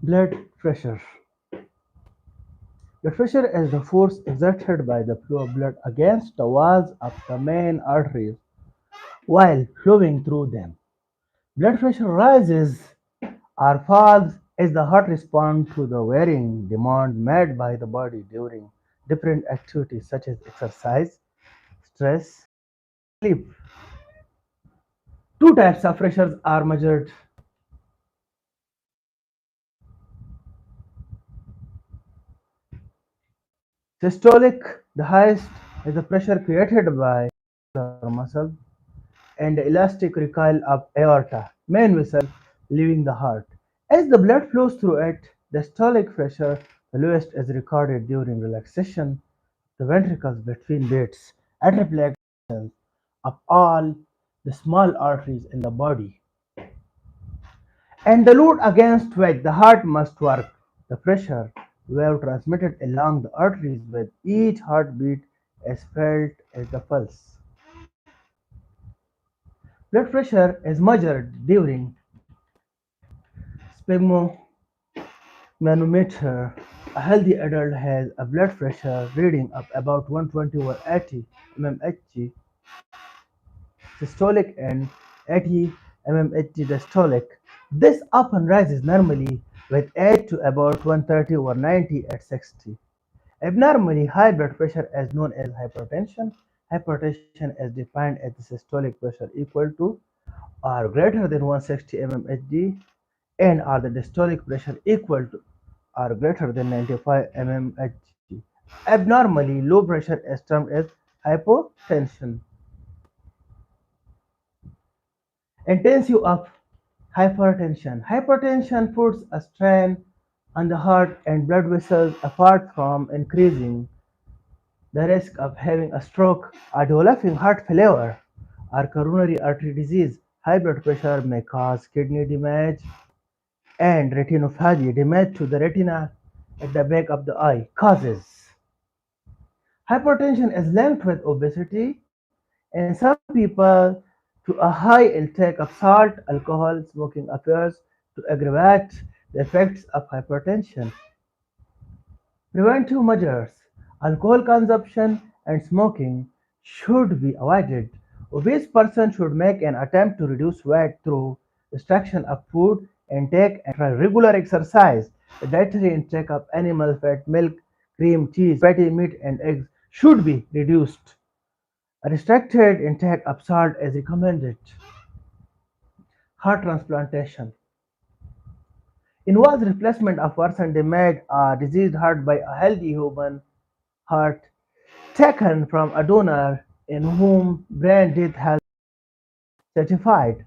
Blood pressure. Blood pressure is the force exerted by the flow of blood against the walls of the main arteries while flowing through them. Blood pressure rises or falls as the heart responds to the varying demand made by the body during different activities such as exercise, stress, sleep. Two types of pressures are measured: systolic, the highest, is the pressure created by the muscle, and the elastic recoil of aorta, main vessel leaving the heart. As the blood flows through it, the systolic pressure, the lowest, is recorded during relaxation, the ventricles between beats, and reflection of all the small arteries in the body, and the load against which the heart must work. The pressure wave transmitted along the arteries with each heartbeat is felt as the pulse. Blood pressure is measured during sphygmomanometer. A healthy adult has a blood pressure reading of about 120 over 80 mmHg systolic and 80 mmHg diastolic. This often rises normally with age to about 130 over 90 at 60. Abnormally high blood pressure is known as hypertension. Hypertension is defined as the systolic pressure equal to or greater than 160 mmHg and or the diastolic pressure equal to or greater than 95 mmHg. Abnormally low pressure is termed as hypotension. Intensity of hypertension. Hypertension puts a strain on the heart and blood vessels apart from increasing the risk of having a stroke or developing heart failure or coronary artery disease. High blood pressure may cause kidney damage and retinopathy, damage to the retina at the back of the eye. Causes. Hypertension is linked with obesity in some people to a high intake of salt, alcohol, smoking appears to aggravate the effects of hypertension. Preventive measures: alcohol consumption and smoking should be avoided. Obese persons should make an attempt to reduce weight through restriction of food intake and try regular exercise. The dietary intake of animal fat, milk, cream, cheese, fatty meat, and eggs should be reduced. A restricted intake of salt is recommended. Heart transplantation involves replacement of person damaged or diseased heart by a healthy human heart taken from a donor in whom brain death has been certified.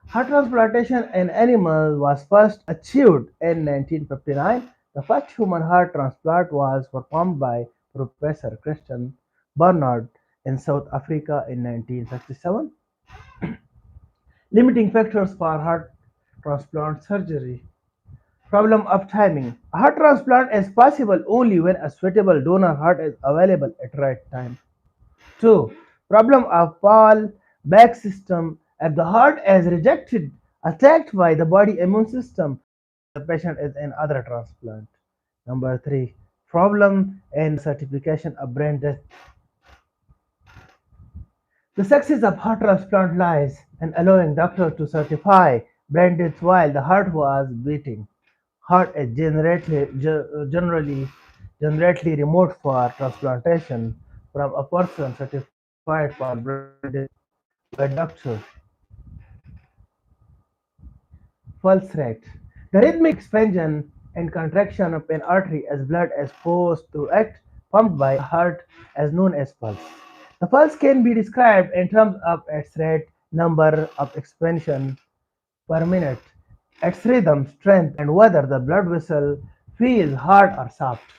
Heart transplantation in animals was first achieved in 1959. The first human heart transplant was performed by Professor Christian Barnard in South Africa in 1967. Limiting factors for heart transplant surgery. Problem of timing. A heart transplant is possible only when a suitable donor heart is available at right time. 2. Problem of Paul back system. If the heart is rejected, attacked by the body immune system, the patient is in other transplant. Number 3. Problem in certification of brain death. The success of heart transplant lies in allowing doctors to certify brain death while the heart was beating. Heart is generally removed for transplantation from a person certified for brain death by doctor. Pulse rate. The rhythmic expansion and contraction of an artery as blood is forced through it, pumped by the heart, is known as pulse. The pulse can be described in terms of its rate, number of expansion per minute, its rhythm, strength, and whether the blood vessel feels hard or soft.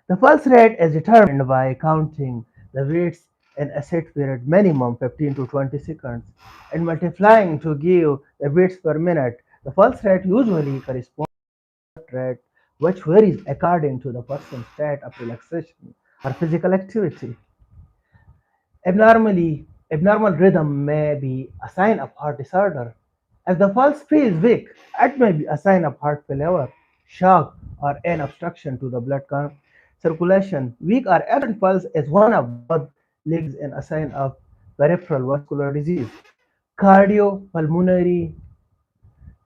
The pulse rate is determined by counting the beats in a set period, minimum 15 to 20 seconds, and multiplying to give the beats per minute. The pulse rate usually corresponds to the heart rate, which varies according to the person's state of relaxation or physical activity. Abnormal rhythm may be a sign of heart disorder. If the pulse feels weak, it may be a sign of heart failure. shock, or an obstruction to the circulation. Weak or absent pulse is one of both legs and a sign of peripheral vascular disease. Cardiopulmonary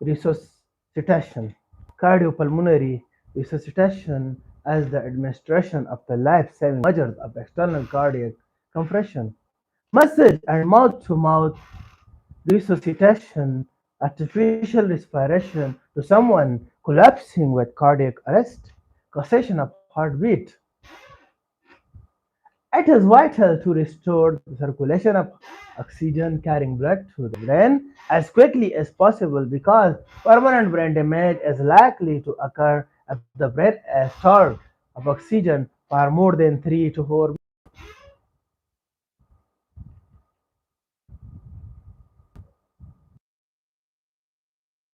resuscitation. Cardiopulmonary resuscitation as the administration of the life-saving measures of external cardiac compression. Massage and mouth-to-mouth resuscitation, artificial respiration to someone collapsing with cardiac arrest, cessation of heartbeat. It is vital to restore the circulation of oxygen carrying blood to the brain as quickly as possible because permanent brain damage is likely to occur if the brain is starved of oxygen for more than 3 to 4